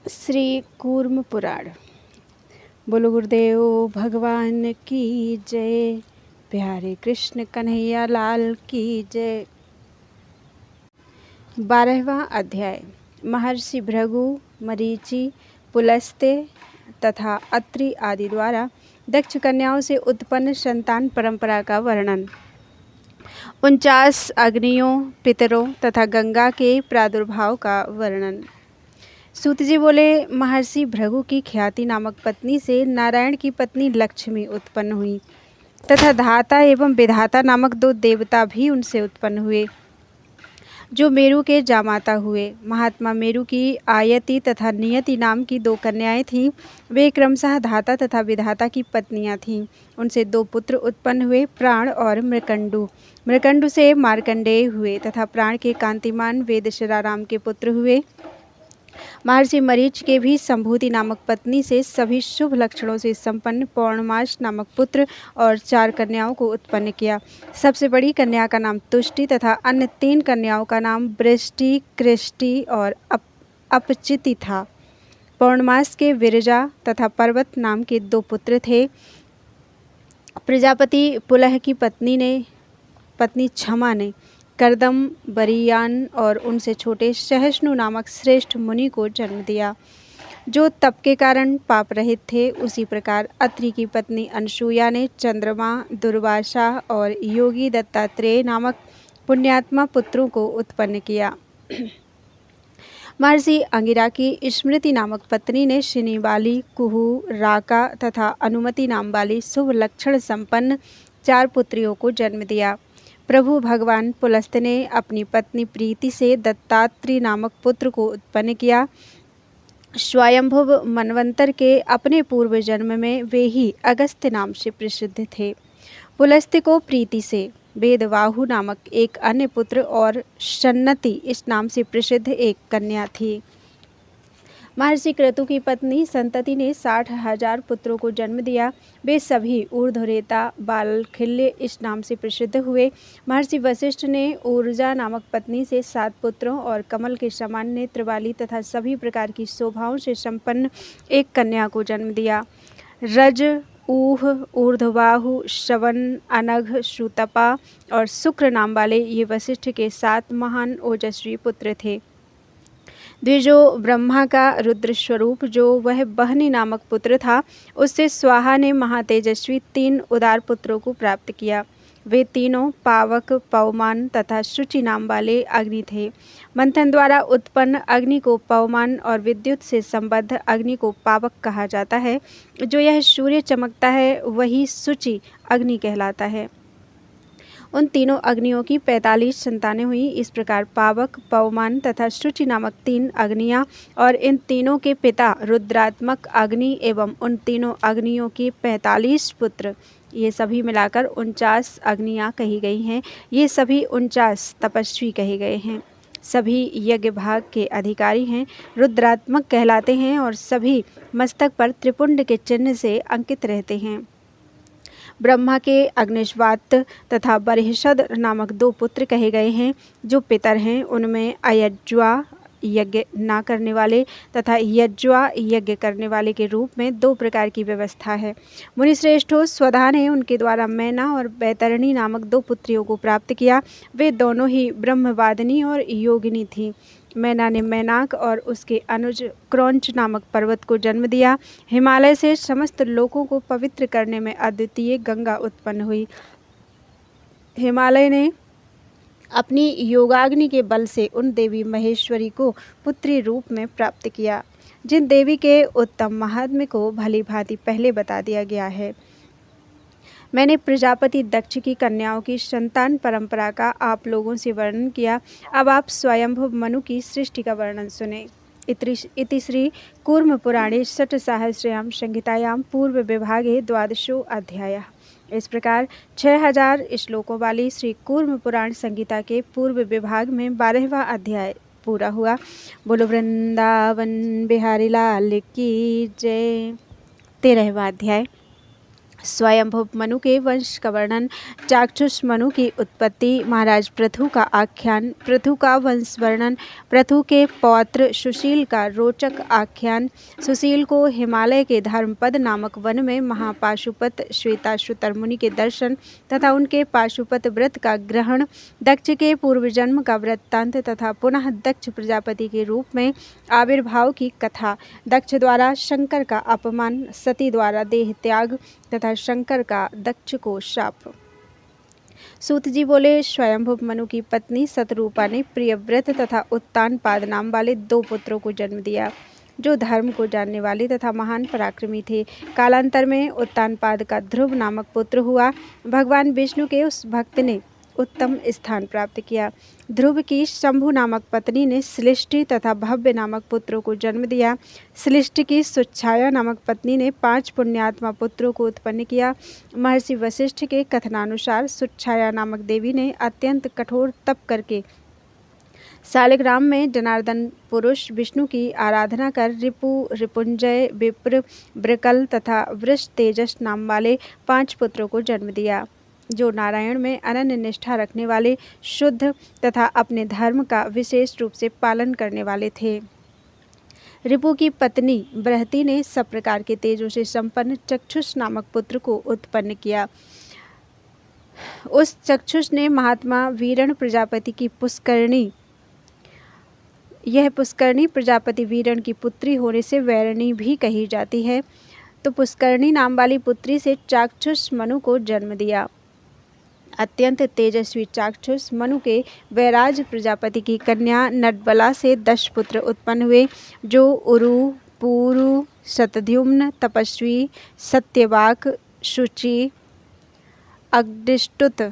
श्री कूर्म पुराण। बोलो गुरुदेव भगवान की जय। प्यारे कृष्ण कन्हैया लाल की जय। 12वां अध्याय। महर्षि भृगु, मरीचि, पुलस्त्य तथा अत्रि आदि द्वारा दक्ष कन्याओं से उत्पन्न संतान परंपरा का वर्णन। 49 अग्नियों, पितरों तथा गंगा के प्रादुर्भाव का वर्णन। सूत जी बोले, महर्षि भृगु की ख्याति नामक पत्नी से नारायण की पत्नी लक्ष्मी उत्पन्न हुई तथा धाता एवं विधाता नामक 2 देवता भी उनसे उत्पन्न हुए, जो मेरु के जामाता हुए। महात्मा मेरु की आयति तथा नियति नाम की 2 कन्याएं थीं। वे क्रमशः धाता तथा विधाता की पत्नियां थीं। उनसे 2 पुत्र उत्पन्न हुए, प्राण और मृकंडु। मृकंडु से मार्कंडेय हुए तथा प्राण के कांतिमान वेदशराराम के पुत्र हुए। महर्षि मरीच के भी संभूति नामक पत्नी से सभी शुभ लक्षणों से संपन्न पौर्णमास नामक पुत्र और 4 कन्याओं को उत्पन्न किया। सबसे बड़ी कन्या का नाम तुष्टि तथा अन्य 3 कन्याओं का नाम वृष्टि, कृष्टि और अपचिति था। पौर्णमास के विरजा तथा पर्वत नाम के 2 पुत्र थे। प्रजापति पुलह की पत्नी क्षमा ने करदम, बरियान और उनसे छोटे सहिष्णु नामक श्रेष्ठ मुनि को जन्म दिया, जो तप के कारण पाप रहित थे। उसी प्रकार अत्रि की पत्नी अनसूया ने चंद्रमा, दुर्वासा और योगी दत्तात्रेय नामक पुण्यात्मा पुत्रों को उत्पन्न किया। महर्षि अंगिरा की स्मृति नामक पत्नी ने शिनिवाली, कुहू, राका तथा अनुमति नाम वाली शुभ लक्षण संपन्न 4 पुत्रियों को जन्म दिया। प्रभु भगवान पुलस्त्य ने अपनी पत्नी प्रीति से दत्तात्रेय नामक पुत्र को उत्पन्न किया। स्वयंभुव मनवंतर के अपने पूर्व जन्म में वे ही अगस्त्य नाम से प्रसिद्ध थे। पुलस्त्य को प्रीति से वेदवाहु नामक एक अन्य पुत्र और सन्नति इस नाम से प्रसिद्ध एक कन्या थी। महर्षि क्रतु की पत्नी संतति ने 60,000 पुत्रों को जन्म दिया। वे सभी ऊर्ध्वरेता बालखिल्य इस नाम से प्रसिद्ध हुए। महर्षि वशिष्ठ ने ऊर्जा नामक पत्नी से 7 पुत्रों और कमल के समान नेत्र वाली तथा सभी प्रकार की शोभाओं से संपन्न एक कन्या को जन्म दिया। रज, ऊह, ऊर्ध्वबाहु, श्रवण, अनघ, सुतपा और शुक्र नाम वाले ये वशिष्ठ के 7 महान ओजस्वी पुत्र थे। द्विजो ब्रह्मा का रुद्र स्वरूप जो वह बहनी नामक पुत्र था, उससे स्वाहा ने महातेजस्वी 3 उदार पुत्रों को प्राप्त किया। वे तीनों पावक, पवमान तथा शुचि नाम वाले अग्नि थे। मंथन द्वारा उत्पन्न अग्नि को पवमान और विद्युत से संबद्ध अग्नि को पावक कहा जाता है। जो यह सूर्य चमकता है वही शुचि अग्नि कहलाता है। उन तीनों अग्नियों की 45 संतानें हुई। इस प्रकार पावक, पवमान तथा शुचि नामक 3 अग्नियां और इन तीनों के पिता रुद्रात्मक अग्नि एवं उन तीनों अग्नियों के 45 पुत्र, ये सभी मिलाकर 49 अग्नियां कही गई हैं। ये सभी 49 तपस्वी कहे गए हैं। सभी यज्ञ भाग के अधिकारी हैं, रुद्रात्मक कहलाते हैं और सभी मस्तक पर त्रिपुंड के चिन्ह से अंकित रहते हैं। ब्रह्मा के अग्निश्वात तथा बर्हिषद नामक 2 पुत्र कहे गए हैं, जो पितर हैं। उनमें अयज्वा यज्ञ ना करने वाले तथा यज्वा यज्ञ करने वाले के रूप में 2 प्रकार की व्यवस्था है। मुनिश्रेष्ठों, स्वधा ने उनके द्वारा मैना और बैतरणी नामक 2 पुत्रियों को प्राप्त किया। वे दोनों ही ब्रह्मवादिनी और योगिनी थीं। मैना ने मैनाक और उसके अनुज क्रौंच नामक पर्वत को जन्म दिया। हिमालय से समस्त लोकों को पवित्र करने में अद्वितीय गंगा उत्पन्न हुई। हिमालय ने अपनी योगाग्नि के बल से उन देवी महेश्वरी को पुत्री रूप में प्राप्त किया, जिन देवी के उत्तम महात्म्य को भली भांति पहले बता दिया गया है। मैंने प्रजापति दक्ष की कन्याओं की संतान परंपरा का आप लोगों से वर्णन किया। अब आप स्वयंभुव मनु की सृष्टि का वर्णन सुने। इति श्री कूर्म पुराणे षट्सहस्रयां संहितायां पूर्व विभागे 12वां अध्याय। इस प्रकार 6000 श्लोकों वाली श्री कूर्म पुराण संहिता के पूर्व विभाग में 12वां अध्याय पूरा हुआ। बोलो वृंदावन बिहारी लाल की जय। 13वां अध्याय। स्वयंभुव मनु के वंश का वर्णन, चाक्षुष मनु की उत्पत्ति, महाराज पृथु का आख्यान, पृथु का वंश वर्णन, पृथु के पौत्र सुशील का रोचक आख्यान, सुशील को हिमालय के धर्मपद नामक वन में महापाशुपत श्वेताश्वतर मुनि के दर्शन तथा उनके पाशुपत व्रत का ग्रहण, दक्ष के पूर्व जन्म का वृत्तांत तथा पुनः दक्ष प्रजापति के रूप में आविर्भाव की कथा, दक्ष द्वारा शंकर का अपमान, सती द्वारा देह त्याग तथा शंकर का दक्ष को शाप। सूत जी बोले, स्वयंभुव मनु की पत्नी सतरूपा ने प्रियव्रत तथा उत्तानपाद नाम वाले 2 पुत्रों को जन्म दिया, जो धर्म को जानने वाले तथा महान पराक्रमी थे। कालांतर में उत्तानपाद का ध्रुव नामक पुत्र हुआ। भगवान विष्णु के उस भक्त ने उत्तम स्थान प्राप्त किया। ध्रुव की शंभु नामक पत्नी ने श्लिष्टि तथा भव्य नामक पुत्रों को जन्म दिया। श्लिष्टि की सुच्छाया नामक पत्नी ने 5 पुण्यात्मा पुत्रों को उत्पन्न किया। महर्षि वशिष्ठ के कथनानुसार सुच्छाया नामक देवी ने अत्यंत कठोर तप करके शालिग्राम में जनार्दन पुरुष विष्णु की आराधना कर रिपु, रिपुंजय, विप्र, ब्रकल तथा वृष तेजस नाम वाले 5 पुत्रों को जन्म दिया, जो नारायण में अनन्य निष्ठा रखने वाले, शुद्ध तथा अपने धर्म का विशेष रूप से पालन करने वाले थे। रिपु की पत्नी बृहति ने सब प्रकार के तेजों से संपन्न चक्षुष नामक पुत्र को उत्पन्न किया। उस चक्षुष ने महात्मा वीरण प्रजापति की पुष्करणी, यह पुष्करणी प्रजापति वीरण की पुत्री होने से वैरणी भी कही जाती है, तो पुष्करणी नाम वाली पुत्री से चाक्षुष मनु को जन्म दिया। अत्यंत तेजस्वी चाक्षुष मनु के वैराज प्रजापति की कन्या नटबला से 10 पुत्र उत्पन्न हुए, जो उरु, पुरु, शतद्युम्न, तपस्वी, सत्यवाक, शुचि, अग्निष्टुत,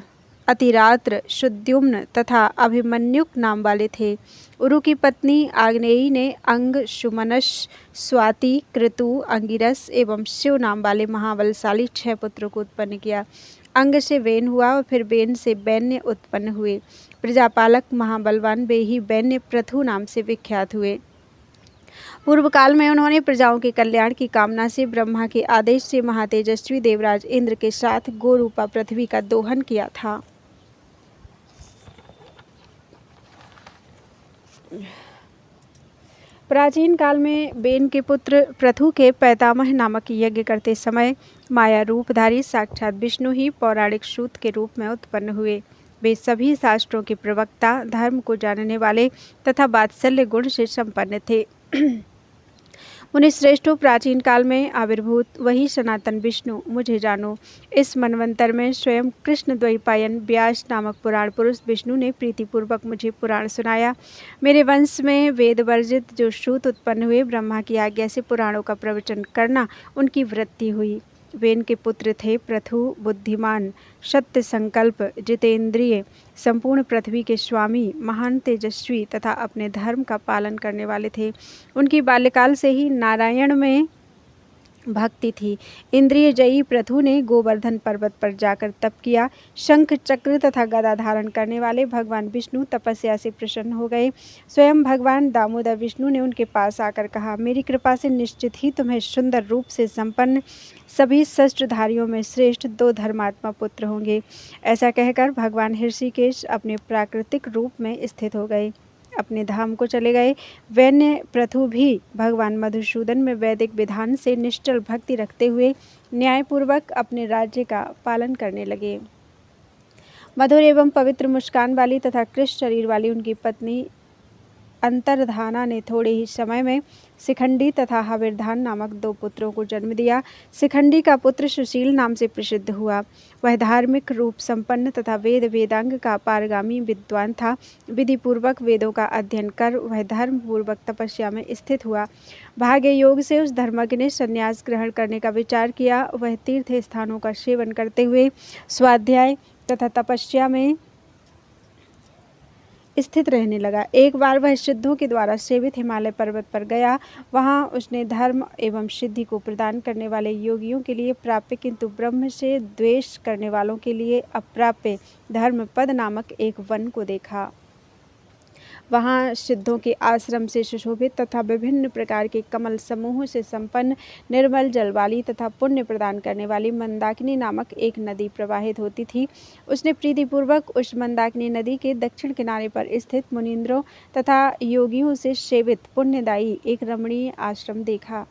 अतिरात्र, शुद्युम्न तथा अभिमन्युक नाम वाले थे। उरु की पत्नी आग्नेयी ने अंग, सुमनस, स्वाति, कृतु, अंगिरस एवं शिव नाम वाले महाबलशाली 6 पुत्रों को उत्पन्न किया। अंग से वेन हुआ और फिर वेन से बैन्य उत्पन्न हुए। प्रजापालक महाबलवान वे ही बैन्य पृथु नाम से विख्यात हुए। पूर्व काल में उन्होंने प्रजाओं के कल्याण की कामना से ब्रह्मा के आदेश से महातेजस्वी देवराज इंद्र के साथ गोरूपा पृथ्वी का दोहन किया था। प्राचीन काल में बेन के पुत्र पृथु के पैतामह नामक यज्ञ करते समय माया रूपधारी साक्षात विष्णु ही पौराणिक सूत के रूप में उत्पन्न हुए। वे सभी शास्त्रों के प्रवक्ता, धर्म को जानने वाले तथा वात्सल्य गुण से संपन्न थे। मुनि श्रेष्ठों, प्राचीन काल में आविर्भूत वही सनातन विष्णु मुझे जानो। इस मनवंतर में स्वयं कृष्ण द्वैपायन व्यास नामक पुराण पुरुष विष्णु ने प्रीतिपूर्वक मुझे पुराण सुनाया। मेरे वंश में वेद वर्जित जो सूत उत्पन्न हुए, ब्रह्मा की आज्ञा से पुराणों का प्रवचन करना उनकी वृत्ति हुई। वे इनके पुत्र थे पृथु, बुद्धिमान, सत्य संकल्प, जितेंद्रिय, संपूर्ण पृथ्वी के स्वामी, महान तेजस्वी तथा अपने धर्म का पालन करने वाले थे। उनकी बाल्यकाल से ही नारायण में भक्ति थी। इंद्रिय जयी पृथु ने गोवर्धन पर्वत पर जाकर तप किया। शंख, चक्र तथा गदा धारण करने वाले भगवान विष्णु तपस्या से प्रसन्न हो गए। स्वयं भगवान दामोदर विष्णु ने उनके पास आकर कहा, मेरी कृपा से निश्चित ही तुम्हें सुंदर रूप से संपन्न सभी शस्त्रधारियों में श्रेष्ठ 2 धर्मात्मा पुत्र होंगे। ऐसा कहकर भगवान ऋषिकेश अपने प्राकृतिक रूप में स्थित हो गए, अपने धाम को चले गए। वैन्य पृथु भी भगवान मधुसूदन में वैदिक विधान से निश्चल भक्ति रखते हुए न्यायपूर्वक अपने राज्य का पालन करने लगे। मधुर एवं पवित्र मुस्कान वाली तथा कृष्ण शरीर वाली उनकी पत्नी अंतर्धाना ने थोड़े ही समय में शिखंडी तथा हविर्धान नामक 2 पुत्रों को जन्म दिया। शिखंडी का पुत्र सुशील नाम से प्रसिद्ध हुआ। वह धार्मिक रूप संपन्न तथा वेद वेदांग का पारगामी विद्वान था। विधि पूर्वक वेदों का अध्ययन कर वह धर्म पूर्वक तपस्या में स्थित हुआ। भाग्य योग से उस धर्मज्ञ ने संन्यास ग्रहण करने का विचार किया। वह तीर्थ स्थानों का सेवन करते हुए स्वाध्याय तथा तपस्या में स्थित रहने लगा। एक बार वह सिद्धों के द्वारा सेवित हिमालय पर्वत पर गया। वहां उसने धर्म एवं सिद्धि को प्रदान करने वाले योगियों के लिए प्राप्य किंतु ब्रह्म से द्वेष करने वालों के लिए अप्राप्य धर्मपद नामक एक वन को देखा। वहाँ सिद्धों के आश्रम से सुशोभित तथा विभिन्न प्रकार के कमल समूहों से संपन्न निर्मल जल वाली तथा पुण्य प्रदान करने वाली मंदाकिनी नामक एक नदी प्रवाहित होती थी। उसने प्रीतिपूर्वक उस मंदाकिनी नदी के दक्षिण किनारे पर स्थित मुनींद्रों तथा योगियों से सेवित पुण्यदायी एक रमणीय आश्रम देखा।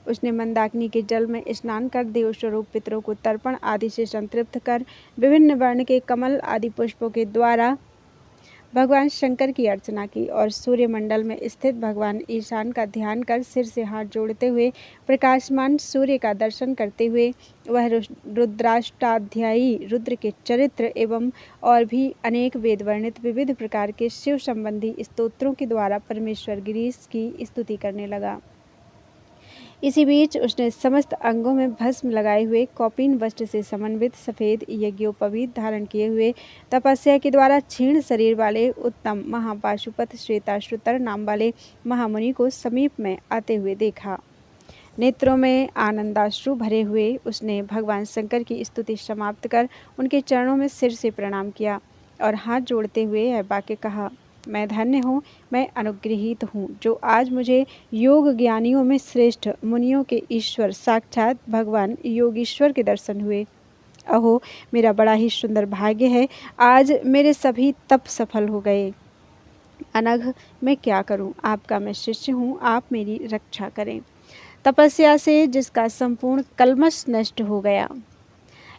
उसने मंदाकिनी के जल में स्नान कर देवस्वरूप पितरों को तर्पण आदि से संतृप्त कर विभिन्न वर्ण के कमल आदि पुष्पों के द्वारा भगवान शंकर की अर्चना की और सूर्यमंडल में स्थित भगवान ईशान का ध्यान कर सिर से हाथ जोड़ते हुए प्रकाशमान सूर्य का दर्शन करते हुए वह रुद्राष्टाध्यायी रुद्र के चरित्र एवं और भी अनेक वेद वर्णित विविध प्रकार के शिव संबंधी स्तोत्रों के द्वारा परमेश्वर गिरीश की स्तुति करने लगा। इसी बीच उसने समस्त अंगों में भस्म लगाए हुए कौपीन वस्त्र से समन्वित सफेद यज्ञोपवीत धारण किए हुए तपस्या के द्वारा क्षीण शरीर वाले उत्तम महापाशुपत श्वेताश्रुतर नाम वाले महामुनि को समीप में आते हुए देखा। नेत्रों में आनंदाश्रु भरे हुए उसने भगवान शंकर की स्तुति समाप्त कर उनके चरणों में सिर से प्रणाम किया और हाथ जोड़ते हुए यह वाक्य कहा, मैं धन्य हूँ, मैं अनुगृहीत हूँ, जो आज मुझे योग ज्ञानियों में श्रेष्ठ मुनियों के ईश्वर साक्षात भगवान योगीश्वर के दर्शन हुए। अहो, मेरा बड़ा ही सुंदर भाग्य है, आज मेरे सभी तप सफल हो गए। अनघ, मैं क्या करूँ, आपका मैं शिष्य हूँ, आप मेरी रक्षा करें। तपस्या से जिसका संपूर्ण कल्मश नष्ट हो गया,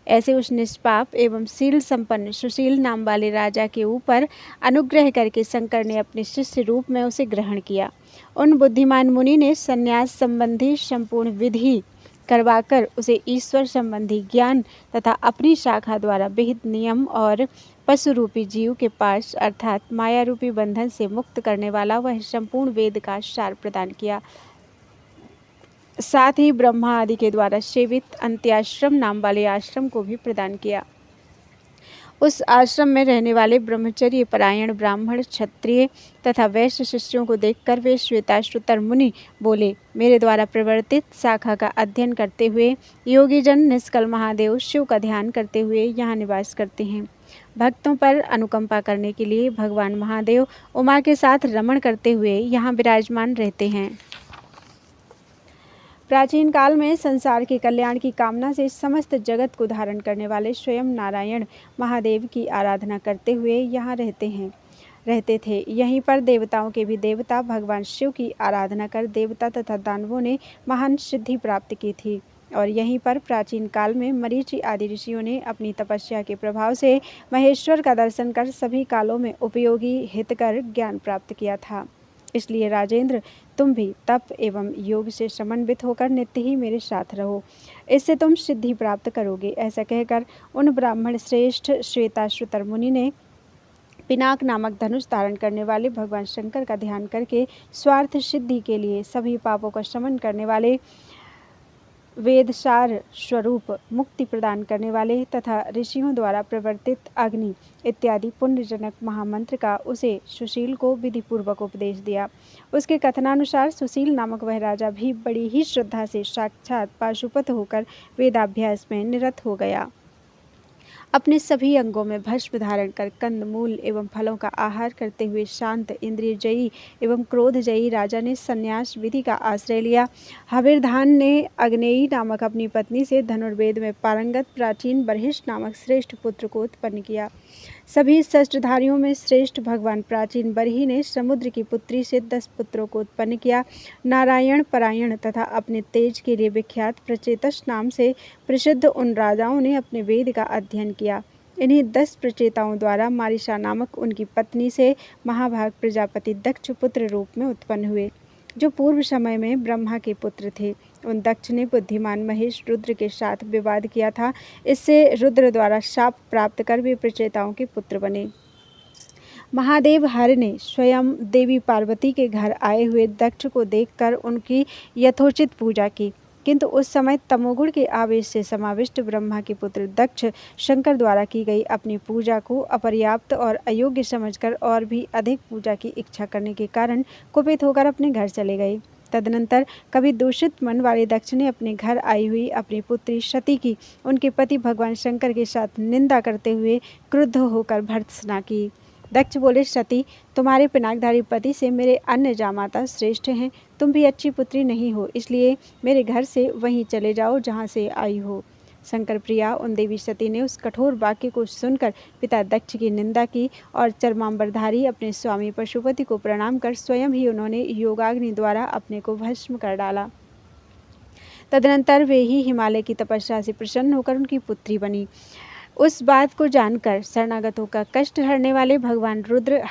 ऐसे उस निष्पाप एवं शील संपन्न सुशील नाम वाले राजा के ऊपर अनुग्रह करके शंकर ने अपने शिष्य रूप में उसे ग्रहण किया। उन बुद्धिमान मुनि ने संन्यास संबंधी संपूर्ण विधि करवाकर उसे ईश्वर संबंधी ज्ञान तथा अपनी शाखा द्वारा विहित नियम और पशु रूपी जीव के पास अर्थात माया रूपी बंधन से मुक्त करने वाला वह संपूर्ण वेद का सार प्रदान किया। साथ ही ब्रह्मा आदि के द्वारा सेवित अंत्याश्रम नाम वाले आश्रम को भी प्रदान किया। उस आश्रम में रहने वाले ब्रह्मचर्य परायण ब्राह्मण क्षत्रिय तथा वैश्य शिष्यों को देखकर वे श्वेताश्रुतर मुनि बोले, मेरे द्वारा प्रवर्तित शाखा का अध्ययन करते हुए योगीजन निष्कल महादेव शिव का ध्यान करते हुए यहाँ निवास करते हैं। भक्तों पर अनुकंपा करने के लिए भगवान महादेव उमा के साथ रमण करते हुए यहाँ विराजमान रहते हैं। प्राचीन काल में संसार के कल्याण की कामना से समस्त जगत को धारण करने वाले स्वयं नारायण महादेव की आराधना करते हुए यहाँ रहते थे। यहीं पर देवताओं के भी देवता भगवान शिव की आराधना कर देवता तथा दानवों ने महान सिद्धि प्राप्त की थी और यहीं पर प्राचीन काल में मरीचि आदि ऋषियों ने अपनी तपस्या के प्रभाव से महेश्वर का दर्शन कर सभी कालों में उपयोगी हितकर ज्ञान प्राप्त किया था। इसलिए राजेंद्र, तुम भी तप एवं योग से समन्वित होकर नित्य ही मेरे साथ रहो, इससे तुम सिद्धि प्राप्त करोगे। ऐसा कहकर उन ब्राह्मण श्रेष्ठ श्वेताश्रुतर मुनि ने पिनाक नामक धनुष धारण करने वाले भगवान शंकर का ध्यान करके स्वार्थ सिद्धि के लिए सभी पापों का शमन करने वाले वेदसार स्वरूप मुक्ति प्रदान करने वाले तथा ऋषियों द्वारा प्रवर्तित अग्नि इत्यादि पुण्यजनक महामंत्र का उसे सुशील को विधिपूर्वक उपदेश दिया। उसके कथनानुसार सुशील नामक वह राजा भी बड़ी ही श्रद्धा से साक्षात पाशुपत होकर वेदाभ्यास में निरत हो गया। अपने सभी अंगों में भस्म धारण कर कंदमूल एवं फलों का आहार करते हुए शांत इंद्रियजयी एवं क्रोधजयी राजा ने संन्यास विधि का आश्रय लिया। हविर्धान ने अग्नेयी नामक अपनी पत्नी से धनुर्वेद में पारंगत प्राचीन बर्हिष्ठ नामक श्रेष्ठ पुत्र को उत्पन्न किया। सभी शस्त्रधारियों में श्रेष्ठ भगवान प्राचीन बर्ही ने समुद्र की पुत्री से 10 पुत्रों को उत्पन्न किया। नारायण परायण तथा अपने तेज के लिए विख्यात प्रचेतस नाम से प्रसिद्ध उन राजाओं ने अपने वेद का अध्ययन किया। इन्हीं 10 प्रचेताओं द्वारा मारिशा नामक उनकी पत्नी से महाभाग प्रजापति दक्ष पुत्र रूप में उत्पन्न हुए, जो पूर्व समय में ब्रह्मा के पुत्र थे। उन दक्ष ने बुद्धिमान महेश रुद्र के साथ विवाद किया था। इससे रुद्र द्वारा शाप प्राप्त कर वे प्रचेताओं के पुत्र बने। महादेव हर ने स्वयं देवी पार्वती के घर आए हुए दक्ष को देखकर उनकी यथोचित पूजा की, किंतु उस समय तमोगुण के आवेश से समाविष्ट ब्रह्मा के पुत्र दक्ष शंकर द्वारा की गई अपनी पूजा को अपर्याप्त और अयोग्य समझकर और भी अधिक पूजा की इच्छा करने के कारण कुपित होकर अपने घर चले गए। तदनंतर कभी दूषित मन वाले दक्ष ने अपने घर आई हुई अपनी पुत्री सती की उनके पति भगवान शंकर के साथ निंदा करते हुए क्रुद्ध होकर भर्त्सना की। दक्ष बोले, सती, तुम्हारे पिनाकधारी पति से मेरे अन्य जामाता श्रेष्ठ हैं। तुम भी अच्छी पुत्री नहीं हो, इसलिए मेरे घर से वहीं चले जाओ जहाँ से आई हो। शंकर प्रिया उन देवी सती ने उस कठोर वाक्य को सुनकर पिता दक्ष की निंदा की और चर्मांबरधारी अपने स्वामी पशुपति को प्रणाम कर स्वयं ही उन्होंने योगाग्नि द्वारा अपने को भस्म कर डाला। तदनंतर वे ही हिमालय की तपस्या से प्रसन्न होकर उनकी पुत्री बनी। उस बात को जानकर शरणागतों का कष्ट हरने वाले भगवान रुद्र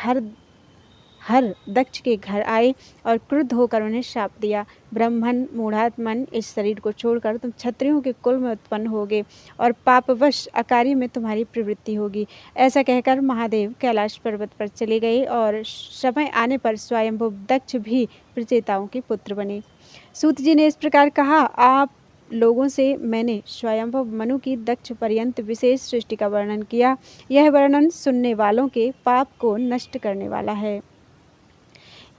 हर दक्ष के घर आए और क्रुद्ध होकर उन्हें शाप दिया। ब्राह्मण मूढ़ात्मन, इस शरीर को छोड़कर तुम क्षत्रियों के कुल में उत्पन्न होगे और पापवश अकार्य में तुम्हारी प्रवृत्ति होगी। ऐसा कहकर महादेव कैलाश पर्वत पर चले गए और समय आने पर स्वयंभू दक्ष भी प्रचेताओं के पुत्र बने। सूत जी ने इस प्रकार कहा, आप लोगों से मैंने स्वयंभू मनु की दक्ष पर्यंत विशेष सृष्टि का वर्णन किया। यह वर्णन सुनने वालों के पाप को नष्ट करने वाला है।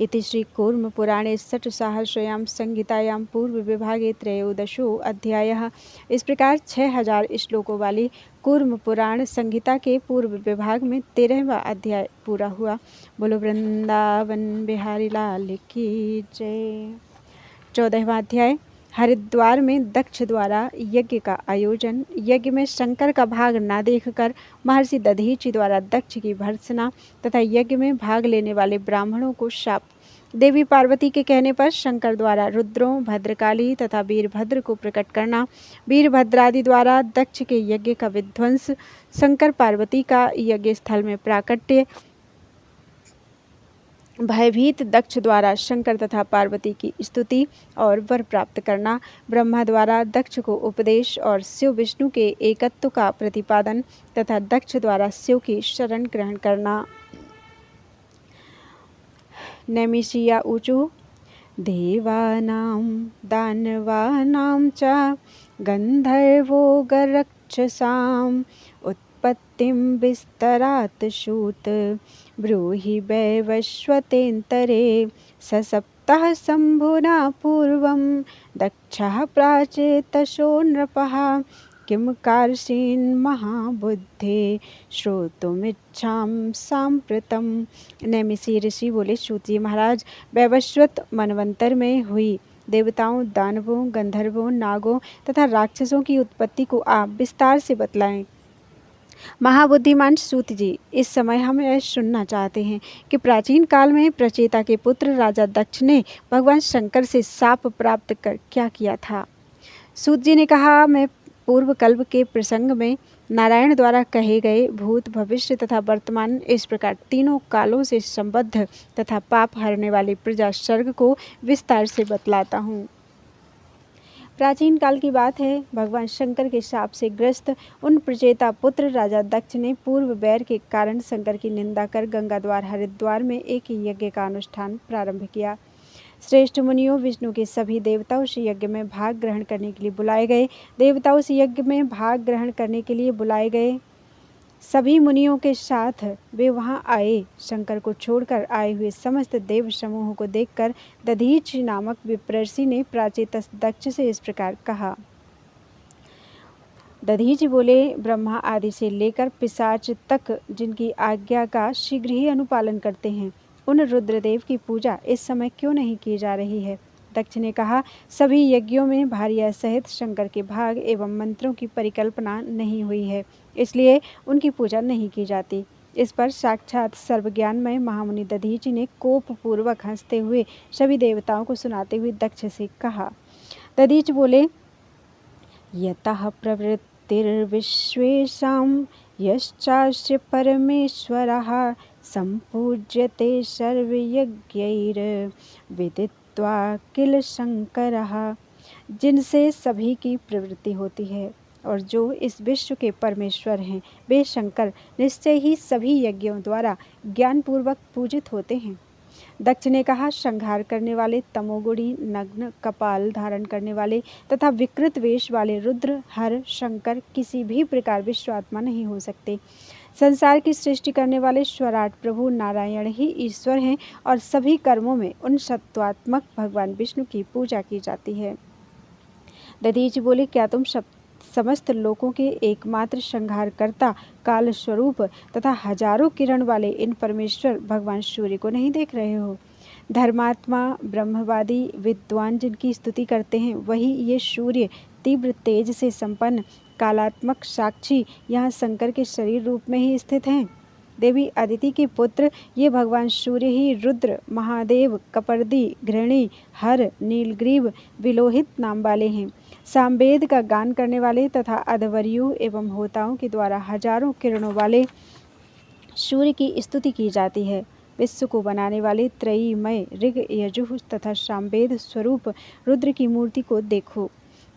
इति श्री कूर्म पुराणे षट्सहस्रयां संहितायां पूर्व विभागे त्रयोदशो अध्यायः। इस प्रकार 6000 श्लोकों वाली कूर्म पुराण संहिता के पूर्व विभाग में 13वां अध्याय पूरा हुआ। बोलो वृंदावन बिहारी लाल की जय। 14वां अध्याय। हरिद्वार में दक्ष द्वारा यज्ञ का आयोजन। यज्ञ में शंकर का भाग ना देखकर महर्षि दधीचि द्वारा दक्ष की भर्त्सना तथा यज्ञ में भाग लेने वाले ब्राह्मणों को शाप। देवी पार्वती के कहने पर शंकर द्वारा रुद्रों, भद्रकाली तथा वीरभद्र को प्रकट करना। वीरभद्रादि द्वारा दक्ष के यज्ञ का विध्वंस। शंकर पार्वती का यज्ञ स्थल में प्राकट्य। भयभीत दक्ष द्वारा शंकर तथा पार्वती की स्तुति और वर प्राप्त करना। ब्रह्मा द्वारा दक्ष को उपदेश और शिव विष्णु के एकत्व का प्रतिपादन तथा दक्ष द्वारा शिव की शरण ग्रहण करना। नैमिषीया ऊचु देवानां दानवानां च गंधर्वो गरक्षसां उत्पत्तिं विस्तरात् शूत ब्रूहि वैवस्वतेन्तरे ससप्तः शम्भुना पूर्वं दक्षः प्राचेतशो नृपः किं कार्षीन् महाबुद्धे श्रोतुमिच्छां साम्प्रतं। नैमिषी ऋषि बोले, सूत जी महाराज, वैवस्वत मनवंतर में हुई देवताओं, दानवों, गंधर्वों, नागों तथा राक्षसों की उत्पत्ति को आप विस्तार से बतलाएं। महाबुद्धिमान सूत जी, इस समय हम यह सुनना चाहते हैं कि प्राचीन काल में प्रचेता के पुत्र राजा दक्ष ने भगवान शंकर से शाप प्राप्त कर क्या किया था। सूत जी ने कहा, मैं पूर्व कल्प के प्रसंग में नारायण द्वारा कहे गए भूत, भविष्य तथा वर्तमान, इस प्रकार तीनों कालों से संबद्ध तथा पाप हरने वाले प्रजा सर्ग को विस्तार से बतलाता हूँ। प्राचीन काल की बात है। भगवान शंकर के शाप से ग्रस्त उन प्रचेता पुत्र राजा दक्ष ने पूर्व बैर के कारण शंकर की निंदा कर गंगा द्वार हरिद्वार में एक यज्ञ का अनुष्ठान प्रारंभ किया। श्रेष्ठ मुनियों, विष्णु के सभी देवता उस यज्ञ में भाग ग्रहण करने के लिए बुलाए गए। देवता उस यज्ञ में भाग ग्रहण करने के लिए बुलाए गए सभी मुनियों के साथ वे वहां आए। शंकर को छोड़कर आए हुए समस्त देव समूह को देखकर दधीचि नामक विप्रर्षि ने प्राचेत दक्ष से इस प्रकार कहा। दधीचि बोले, ब्रह्मा आदि से लेकर पिशाच तक जिनकी आज्ञा का शीघ्र ही अनुपालन करते हैं, उन रुद्रदेव की पूजा इस समय क्यों नहीं की जा रही है। दक्ष ने कहा, सभी यज्ञों में भार्या सहित शंकर के भाग एवं मंत्रों की परिकल्पना नहीं हुई है, इसलिए उनकी पूजा नहीं की जाती। इस पर साक्षात सर्वज्ञानमय महामुनि दधीचि ने कोप पूर्वक हंसते हुए सभी देवताओं को सुनाते हुए दक्ष से कहा। दधीचि बोले, यतः प्रवृत्तिर्विश्वेषां यश्चास्य परमेश्वरः संपूज्यते सर्वयज्ञैर्विदित्वा किल शंकरः। जिनसे सभी की प्रवृत्ति होती है और जो इस विश्व के परमेश्वर हैं, वे शंकर निश्चय ही सभी यज्ञों द्वारा ज्ञानपूर्वक पूजित होते हैं। दक्ष ने कहा, संहार करने वाले, तमोगुणी, नग्न कपाल धारण करने वाले तथा विकृत वेश वाले रुद्र, हर, शंकर किसी भी प्रकार विश्वात्मा नहीं हो सकते। संसार की सृष्टि करने वाले स्वराट प्रभु नारायण ही ईश्वर हैं और सभी कर्मों में उन सत्वात्मक भगवान विष्णु की पूजा की जाती है। दधीचि बोले, क्या तुम समस्त लोकों के एकमात्र संहारकर्ता काल स्वरूप तथा हजारों किरण वाले इन परमेश्वर भगवान सूर्य को नहीं देख रहे हो? धर्मात्मा ब्रह्मवादी विद्वान जिनकी स्तुति करते हैं, वही ये सूर्य तीव्र तेज से संपन्न कालात्मक साक्षी यहाँ शंकर के शरीर रूप में ही स्थित हैं। देवी अदिति के पुत्र ये भगवान सूर्य ही रुद्र, महादेव, कपर्दी, घृणी, हर, नीलग्रीव, विलोहित नाम वाले हैं। सामवेद का गान करने वाले तथा अध्वर्युओं एवं होताओं के द्वारा हजारों किरणों वाले सूर्य की स्तुति की जाती है। विश्व को बनाने वाले त्रयीमय ऋग, यजुः तथा सामवेद स्वरूप रुद्र की मूर्ति को देखो।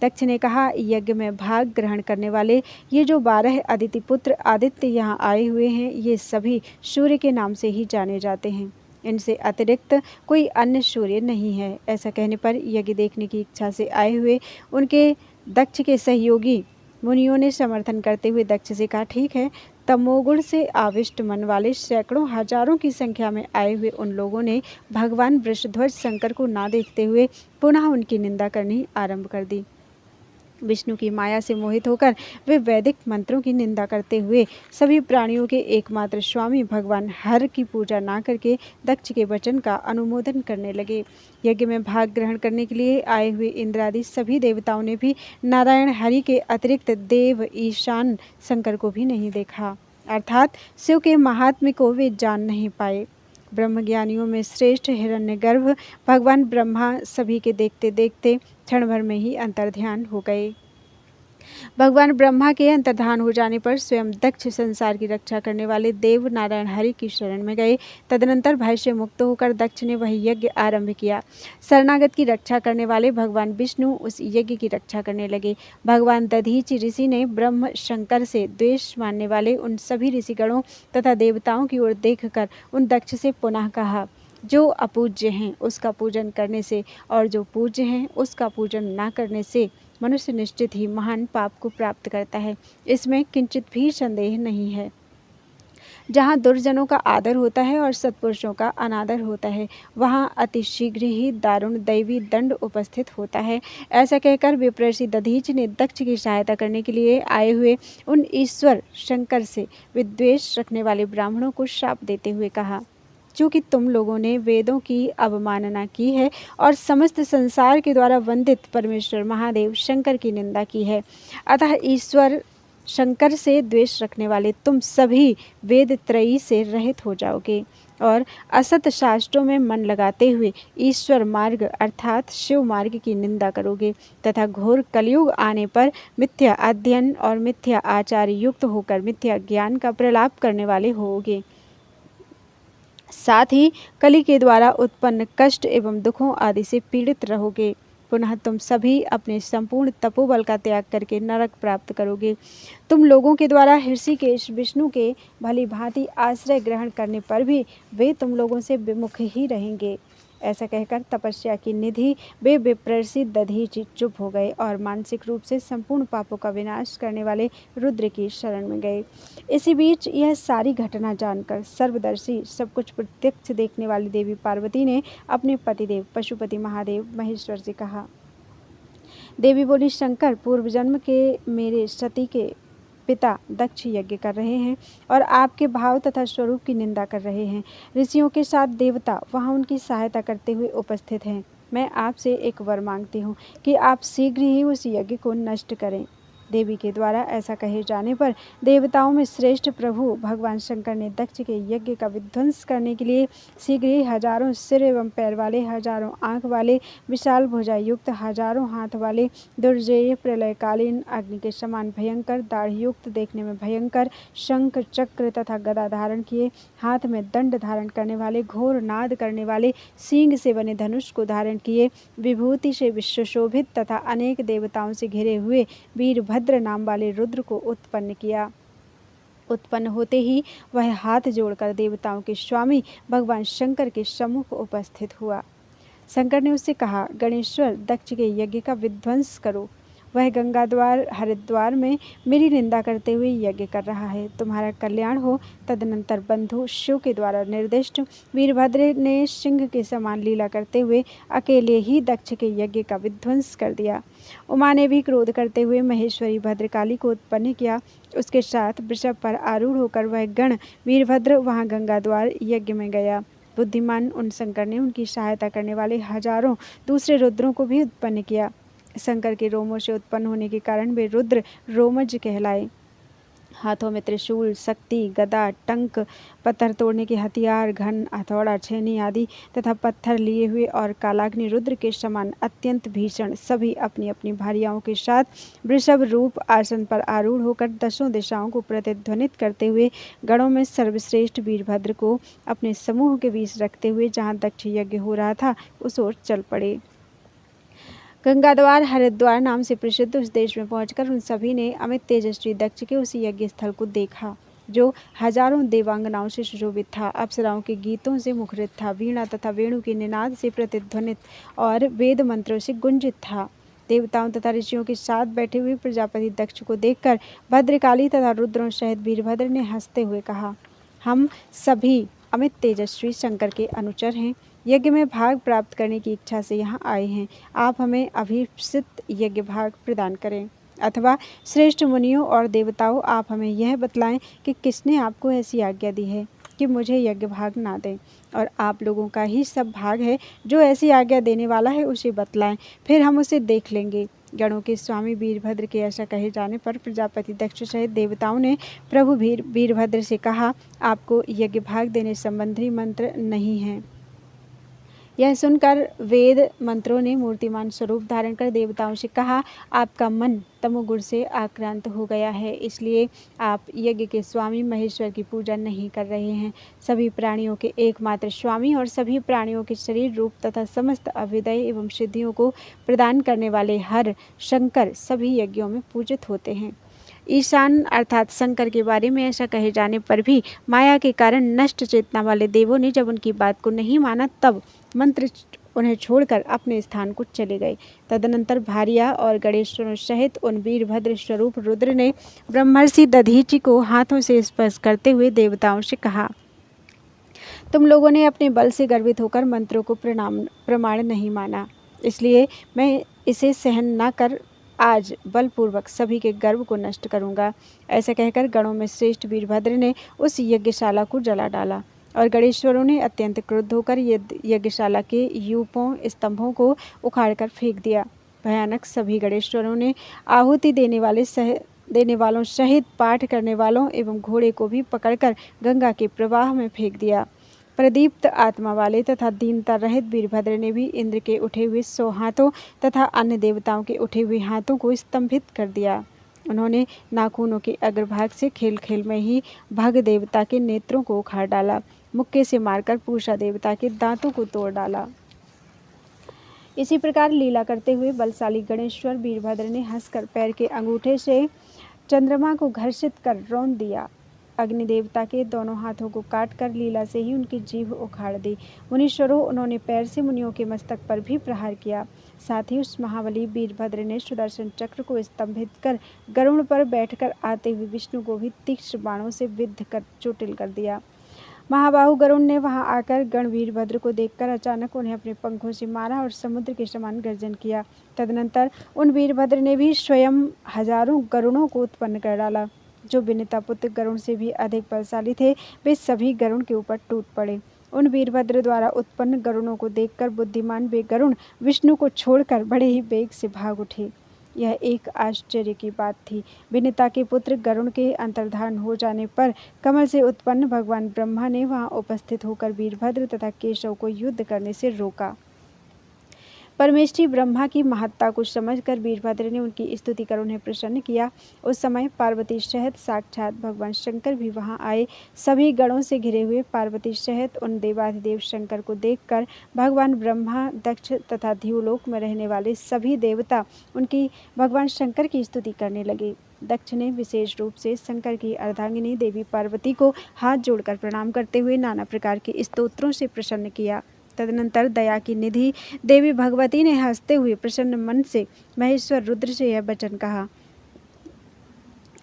दक्ष ने कहा, यज्ञ में भाग ग्रहण करने वाले ये जो 12 अदिति पुत्र आदित्य यहाँ आए हुए हैं, ये सभी सूर्य के नाम से ही जाने जाते हैं। इनसे अतिरिक्त कोई अन्य सूर्य नहीं है। ऐसा कहने पर यज्ञ देखने की इच्छा से आए हुए उनके दक्ष के सहयोगी मुनियों ने समर्थन करते हुए दक्ष से कहा, ठीक है। तमोगुण से आविष्ट मन वाले सैकड़ों हजारों की संख्या में आए हुए उन लोगों ने भगवान वृषध्वज शंकर को ना देखते हुए पुनः उनकी निंदा करनी आरंभ कर दी। विष्णु की माया से मोहित होकर वे वैदिक मंत्रों की निंदा करते हुए सभी प्राणियों के एकमात्र स्वामी भगवान हर की पूजा ना करके दक्ष के वचन का अनुमोदन करने लगे। यज्ञ में भाग ग्रहण करने के लिए आए हुए इंद्रादि सभी देवताओं ने भी नारायण हरि के अतिरिक्त देव ईशान शंकर को भी नहीं देखा, अर्थात शिव के महात्म्य को वे जान नहीं पाए। ब्रह्मज्ञानियों में श्रेष्ठ हिरण्यगर्भ भगवान ब्रह्मा सभी के देखते देखते क्षण भर में ही अंतर्ध्यान हो गए। भगवान ब्रह्मा के अंतर्धान हो जाने पर स्वयं दक्ष संसार की रक्षा करने वाले देव नारायण हरि की शरण में गए। तदनंतर भय से मुक्त होकर दक्ष ने वह यज्ञ आरंभ किया। शरणागत की रक्षा करने वाले भगवान विष्णु उस यज्ञ की रक्षा करने लगे। भगवान दधीचि ऋषि ने ब्रह्म शंकर से द्वेष मानने वाले उन सभी ऋषिगणों तथा देवताओं की ओर देखकर उन दक्ष से पुनः कहा, जो अपूज्य हैं उसका पूजन करने से और जो पूज्य हैं उसका पूजन ना करने से मनुष्य निश्चित ही महान पाप को प्राप्त करता है। इसमें किंचित भी संदेह नहीं है। जहाँ दुर्जनों का आदर होता है और सत्पुरुषों का अनादर होता है, वहाँ अतिशीघ्र ही दारुण दैवी दंड उपस्थित होता है। ऐसा कहकर विप्रषि दधीचि ने दक्ष की सहायता करने के लिए आए हुए उन ईश्वर शंकर से विद्वेष रखने वाले ब्राह्मणों को शाप देते हुए कहा, चूँकि तुम लोगों ने वेदों की अवमानना की है और समस्त संसार के द्वारा वंदित परमेश्वर महादेव शंकर की निंदा की है, अतः ईश्वर शंकर से द्वेष रखने वाले तुम सभी वेद त्रयी से रहित हो जाओगे और असत शास्त्रों में मन लगाते हुए ईश्वर मार्ग अर्थात शिव मार्ग की निंदा करोगे तथा घोर कलयुग आने पर मिथ्या अध्ययन और मिथ्या आचार युक्त होकर मिथ्या ज्ञान का प्रलाप करने वाले होगे। साथ ही कली के द्वारा उत्पन्न कष्ट एवं दुखों आदि से पीड़ित रहोगे। पुनः तुम सभी अपने संपूर्ण तपोबल का त्याग करके नरक प्राप्त करोगे। तुम लोगों के द्वारा ऋषिकेश विष्णु के भली भांति आश्रय ग्रहण करने पर भी वे तुम लोगों से विमुख ही रहेंगे। ऐसा कहकर तपस्या की निधि वे विप्रषि दधीचि चुप हो गए और मानसिक रूप से संपूर्ण पापों का विनाश करने वाले रुद्र की शरण में गए। इसी बीच यह सारी घटना जानकर सर्वदर्शी सब कुछ प्रत्यक्ष देखने वाली देवी पार्वती ने अपने पतिदेव पशुपति महादेव महेश्वर से कहा, देवी बोली, शंकर पूर्व जन्म के मेरे सती के पिता दक्ष यज्ञ कर रहे हैं और आपके भाव तथा स्वरूप की निंदा कर रहे हैं। ऋषियों के साथ देवता वहां उनकी सहायता करते हुए उपस्थित हैं। मैं आपसे एक वर मांगती हूँ कि आप शीघ्र ही उस यज्ञ को नष्ट करें। देवी के द्वारा ऐसा कहे जाने पर देवताओं में श्रेष्ठ प्रभु भगवान शंकर ने दक्ष के यज्ञ का विध्वंस करने के लिए शीघ्र ही हजारों सिर एवं पैर वाले, हजारों आंख वाले, विशाल भुजा युक्त, हजारों हाथ वाले, दुर्जेय प्रलयकालीन अग्नि के समान भयंकर, दाढ़ी युक्त, देखने में भयंकर, शंख चक्र तथा गदा धारण किए, हाथ में दंड धारण करने वाले, घोर नाद करने वाले, सींग से बने धनुष को धारण किए, विभूति से विश्वशोभित तथा अनेक देवताओं से घिरे हुए वीरभद्र नाम वाले रुद्र को उत्पन्न किया। उत्पन्न होते ही वह हाथ जोड़कर देवताओं के स्वामी भगवान शंकर के सम्मुख उपस्थित हुआ। शंकर ने उससे कहा, गणेश्वर, दक्ष के यज्ञ का विध्वंस करो। वह गंगा द्वार हरिद्वार में मेरी निंदा करते हुए यज्ञ कर रहा है। तुम्हारा कल्याण हो। तदनंतर बंधु शिव के द्वारा निर्दिष्ट वीरभद्र ने सिंह के समान लीला करते हुए अकेले ही दक्ष के यज्ञ का विध्वंस कर दिया। उमा ने भी क्रोध करते हुए महेश्वरी भद्रकाली को उत्पन्न किया। उसके साथ वृषभ पर आरूढ़ होकर वह गण वीरभद्र वहां गंगा द्वार यज्ञ में गया। बुद्धिमान उन शंकर ने उनकी सहायता करने वाले हजारों दूसरे रुद्रों को भी उत्पन्न किया। शंकर के रोमों से उत्पन्न होने के कारण वे रुद्र रोमज कहलाए। हाथों में त्रिशूल, शक्ति, गदा, टंक, पत्थर तोड़ने के हथियार, घन, हथौड़ा, छेनी आदि तथा पत्थर लिए हुए और कालाग्नि रुद्र के समान अत्यंत भीषण सभी अपनी अपनी भार्याओं के साथ वृषभ रूप आसन पर आरूढ़ होकर दसों दिशाओं को प्रतिध्वनित करते हुए गणों में सर्वश्रेष्ठ वीरभद्र को अपने समूह के बीच रखते हुए जहाँ दक्ष यज्ञ हो रहा था उस ओर चल पड़े। गंगाद्वार हरिद्वार नाम से प्रसिद्ध उस देश में पहुंचकर उन सभी ने अमित तेजस्वी दक्ष के उस यज्ञ स्थल को देखा जो हजारों देवांगनाओं से सुशोभित था, अप्सराओं के गीतों से मुखरित था, वीणा तथा वेणु के निनाद से प्रतिध्वनित और वेद मंत्रों से गुंजित था। देवताओं तथा ऋषियों के साथ बैठे हुए प्रजापति दक्ष को देखकर भद्रकाली तथा रुद्रों सहित वीरभद्र ने हंसते हुए कहा, हम सभी अमित तेजस्वी शंकर के अनुचर हैं। यज्ञ में भाग प्राप्त करने की इच्छा से यहाँ आए हैं। आप हमें अभिप्सित यज्ञ भाग प्रदान करें, अथवा श्रेष्ठ मुनियों और देवताओं, आप हमें यह बतलाएं कि किसने आपको ऐसी आज्ञा दी है कि मुझे यज्ञ भाग ना दें, और आप लोगों का ही सब भाग है। जो ऐसी आज्ञा देने वाला है उसे बतलाएं, फिर हम उसे देख लेंगे। गणों के स्वामी वीरभद्र के ऐसा कहे जाने पर प्रजापति दक्ष सहित देवताओं ने प्रभु वीरभद्र से कहा, आपको यज्ञ भाग देने संबंधी मंत्र नहीं है। यह सुनकर वेद मंत्रों ने मूर्तिमान स्वरूप धारण कर देवताओं से कहा, आपका मन तमोगुण से आक्रांत हो गया है, इसलिए आप यज्ञ के स्वामी महेश्वर की पूजा नहीं कर रहे हैं। सभी प्राणियों के एकमात्र स्वामी और सभी प्राणियों के शरीर रूप तथा समस्त अभ्युदय एवं सिद्धियों को प्रदान करने वाले हर शंकर सभी यज्ञों में पूजित होते हैं। ईशान अर्थात शंकर के बारे में ऐसा कहे जाने पर भी माया के कारण नष्ट चेतना वाले देवों ने जब उनकी बात को नहीं माना तब मंत्र उन्हें छोड़कर अपने स्थान को चले गए। तदनंतर भार्या और गणेश्वरों सहित उन वीरभद्र स्वरूप रुद्र ने ब्रह्मर्षि दधीचि को हाथों से स्पर्श करते हुए देवताओं से कहा, तुम लोगों ने अपने बल से गर्वित होकर मंत्रों को प्रमाण नहीं माना, इसलिए मैं इसे सहन न कर आज बलपूर्वक सभी के गर्व को नष्ट करूंगा। ऐसा कहकर गणों में श्रेष्ठ वीरभद्र ने उस यज्ञशाला को जला डाला और गणेश्वरों ने अत्यंत क्रुद्ध होकर यज्ञशाला के यूपों स्तंभों को उखाड़कर फेंक दिया। भयानक सभी गणेश्वरों ने आहुति देने वालों सहित पाठ करने वालों एवं घोड़े को भी पकड़कर गंगा के प्रवाह में फेंक दिया। प्रदीप्त आत्मा वाले तथा दीनता रहित वीरभद्र ने भी इंद्र के उठे हुए 100 हाथों तथा अन्य देवताओं के उठे हुए हाथों को स्तंभित कर दिया। उन्होंने नाखूनों के अग्रभाग से खेल खेल में ही भग देवता के नेत्रों को उखाड़ डाला, मुक्के से मारकर पूषा देवता के दांतों को तोड़ डाला। इसी प्रकार लीला करते हुए बलशाली गणेश्वर वीरभद्र ने हंसकर पैर के अंगूठे से चंद्रमा को घर्षित कर रौंद दिया। अग्नि देवता के दोनों हाथों को काटकर लीला से ही उनकी जीभ उखाड़ दी। मुनीश्वरों, उन्होंने पैर से मुनियों के मस्तक पर भी प्रहार किया। साथ ही उस महाबली वीरभद्र ने सुदर्शन चक्र को स्तंभित कर गरुड़ पर बैठकर आते हुए विष्णु को भी तीक्ष्ण बाणों से विद्ध कर चोटिल कर दिया। महाबाहु गरुड़ ने वहां आकर गण वीरभद्र को देखकर अचानक उन्हें अपने पंखों से मारा और समुद्र के समान गर्जन किया। तदनंतर उन वीरभद्र ने भी स्वयं हजारों गरुड़ों को उत्पन्न कर डाला। जो विनिता पुत्र गरुड़ से भी अधिक बलशाली थे, वे सभी गरुड़ के ऊपर टूट पड़े। उन वीरभद्र द्वारा उत्पन्न गरुड़ों को देखकर बुद्धिमान वे गरुड़ विष्णु को छोड़कर बड़े ही वेग से भाग उठे। यह एक आश्चर्य की बात थी। विनिता के पुत्र गरुड़ के अंतर्धान हो जाने पर कमल से उत्पन्न भगवान ब्रह्मा ने वहां उपस्थित होकर वीरभद्र तथा केशव को युद्ध करने से रोका। परमेष्ठी ब्रह्मा की महत्ता को समझकर वीरभद्र ने उनकी स्तुति कर उन्हें प्रसन्न किया। उस समय पार्वती सहित साक्षात भगवान शंकर भी वहां आए। सभी गणों से घिरे हुए पार्वती सहित उन देवाधिदेव शंकर को देखकर भगवान ब्रह्मा, दक्ष तथा ध्युलोक में रहने वाले सभी देवता उनकी भगवान शंकर की स्तुति करने लगे। दक्ष ने विशेष रूप से शंकर की अर्धांगिनी देवी पार्वती को हाथ जोड़कर प्रणाम करते हुए नाना प्रकार के स्तोत्रों से प्रसन्न किया। तदनंतर दया की निधि देवी भगवती ने हंसते हुए प्रसन्न मन से महेश्वर रुद्र से यह वचन कहा,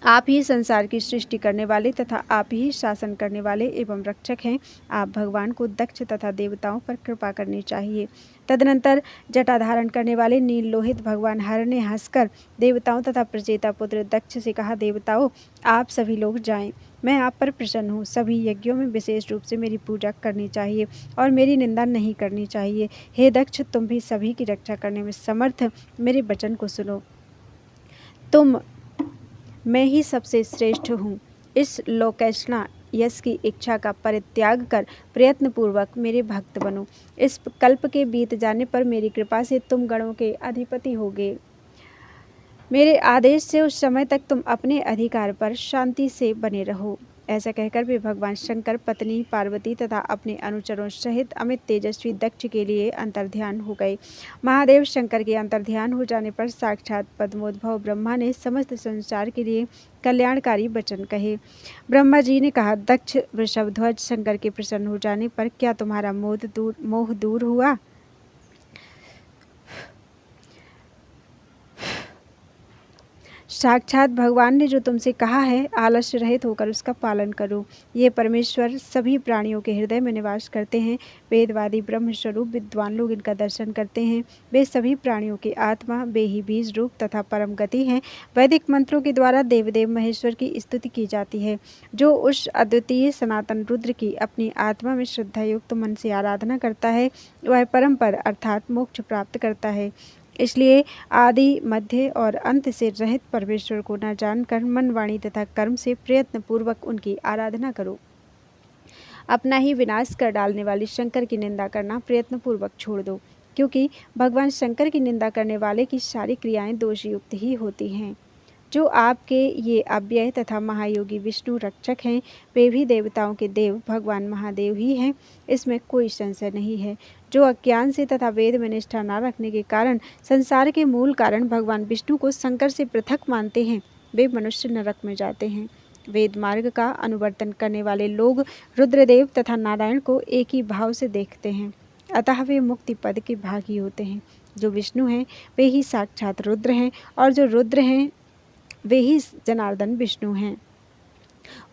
आप ही संसार की सृष्टि करने वाले तथा आप ही शासन करने वाले एवं रक्षक हैं। आप भगवान को दक्ष तथा देवताओं पर कृपा करनी चाहिए। तदनंतर जटा धारण करने वाले नील लोहित भगवान हर ने हंसकर देवताओं तथा प्रचेता पुत्र दक्ष से कहा, देवताओं आप सभी लोग जाएं, मैं आप पर प्रसन्न हूँ। सभी यज्ञों में विशेष रूप से मेरी पूजा करनी चाहिए और मेरी निंदा नहीं करनी चाहिए। हे दक्ष, तुम भी सभी की रक्षा करने में समर्थ, मेरे वचन को सुनो। तुम मैं ही सबसे श्रेष्ठ हूँ। इस लोकैष्णा यश की इच्छा का परित्याग कर प्रयत्न पूर्वक मेरे भक्त बनो। इस कल्प के बीत जाने पर मेरी कृपा से तुम गणों के अधिपति होगे। मेरे आदेश से उस समय तक तुम अपने अधिकार पर शांति से बने रहो। ऐसा कहकर वे भगवान शंकर पत्नी पार्वती तथा अपने अनुचरों सहित अमित तेजस्वी दक्ष के लिए अंतर्ध्यान हो गए। महादेव शंकर के अंतर्ध्यान हो जाने पर साक्षात पद्मोद्भव ब्रह्मा ने समस्त संसार के लिए कल्याणकारी वचन कहे। ब्रह्मा जी ने कहा, दक्ष वृषभध्वज, शंकर के प्रसन्न हो जाने पर क्या तुम्हारा मोह दूर हुआ? साक्षात भगवान ने जो तुमसे कहा है, आलस्य रहित होकर उसका पालन करो। ये परमेश्वर सभी प्राणियों के हृदय में निवास करते हैं। वेदवादी ब्रह्म स्वरूप विद्वान लोग इनका दर्शन करते हैं। वे सभी प्राणियों की आत्मा, वे ही बीज रूप तथा परम गति हैं। वैदिक मंत्रों के द्वारा देवदेव महेश्वर की स्तुति की जाती है। जो उस अद्वितीय सनातन रुद्र की अपनी आत्मा में श्रद्धा युक्त मन से आराधना करता है, वह परम पद अर्थात मोक्ष प्राप्त करता है। इसलिए आदि, मध्य और अंत से रहित परमेश्वर को न जानकर मन, वाणी तथा कर्म से प्रयत्न पूर्वक उनकी आराधना करो। अपना ही विनाश कर डालने वाली शंकर की निंदा करना प्रयत्न पूर्वक छोड़ दो, क्योंकि भगवान शंकर की निंदा करने वाले की सारी क्रियाएं दोषयुक्त ही होती हैं। जो आपके ये अव्यय तथा महायोगी विष्णु रक्षक हैं, वे भी देवताओं के देव भगवान महादेव ही हैं, इसमें कोई संशय नहीं है। जो अज्ञान से तथा वेद में निष्ठा न रखने के कारण संसार के मूल कारण भगवान विष्णु को शंकर से पृथक मानते हैं, वे मनुष्य नरक में जाते हैं। वेद मार्ग का अनुवर्तन करने वाले लोग रुद्रदेव तथा नारायण को एक ही भाव से देखते हैं, अतः वे मुक्ति पद के भागी होते हैं। जो विष्णु हैं वे ही साक्षात रुद्र हैं, और जो रुद्र हैं वे ही जनार्दन विष्णु हैं।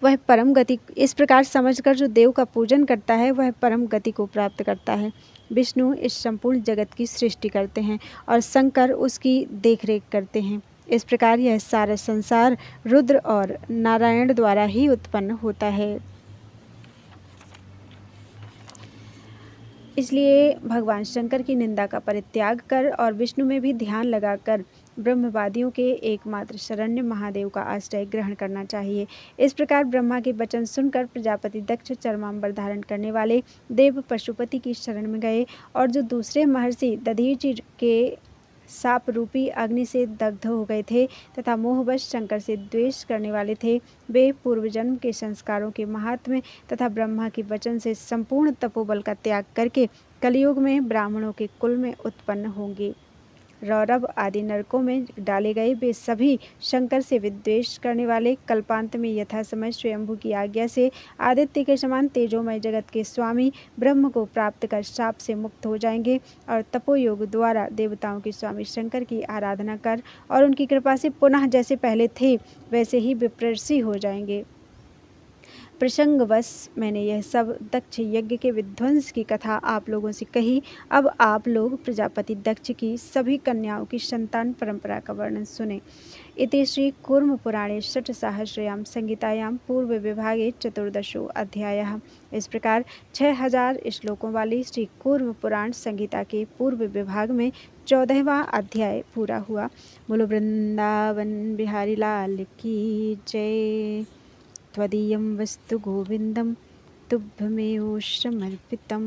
वह परम गति, इस प्रकार समझकर जो देव का पूजन करता है वह परम गति को प्राप्त करता है। विष्णु इस संपूर्ण जगत की सृष्टि करते हैं और शंकर उसकी देखरेख करते हैं। इस प्रकार यह सारा संसार रुद्र और नारायण द्वारा ही उत्पन्न होता है। इसलिए भगवान शंकर की निंदा का परित्याग कर और विष्णु में भी ध्यान लगाकर ब्रह्मवादियों के एकमात्र शरण्य महादेव का आश्रय ग्रहण करना चाहिए। इस प्रकार ब्रह्मा के वचन सुनकर प्रजापति दक्ष चर्मांबर धारण करने वाले देव पशुपति की शरण में गए, और जो दूसरे महर्षि दधीचि के साप रूपी अग्नि से दग्ध हो गए थे तथा मोहवश शंकर से द्वेष करने वाले थे, वे पूर्व जन्म के संस्कारों के महात्म्य तथा ब्रह्मा के वचन से संपूर्ण तपोबल का त्याग करके कलयुग में ब्राह्मणों के कुल में उत्पन्न होंगे। रौरव आदि नरकों में डाले गए वे सभी शंकर से विद्वेष करने वाले कल्पांत में यथा समय स्वयंभू की आज्ञा से आदित्य के समान तेजोमय जगत के स्वामी ब्रह्म को प्राप्त कर शाप से मुक्त हो जाएंगे और तपोयोग द्वारा देवताओं के स्वामी शंकर की आराधना कर और उनकी कृपा से पुनः जैसे पहले थे वैसे ही विप्रर्षी हो जाएंगे। प्रसंगवश मैंने यह सब दक्ष यज्ञ के विध्वंस की कथा आप लोगों से कही। अब आप लोग प्रजापति दक्ष की सभी कन्याओं की संतान परंपरा का वर्णन सुने। इति श्री कूर्म पुराणे षट्सहस्रयां संहितायां पूर्व विभागे चतुर्दशो अध्यायः। इस प्रकार 6000 श्लोकों वाली श्री कूर्म पुराण संहिता के पूर्व विभाग में 14वां अध्याय पूरा हुआ। बोलो वृंदावन बिहारी लाल की जय। त्वदीयं वस्तु गोविंदं तुभ्यमेव समर्पितम्।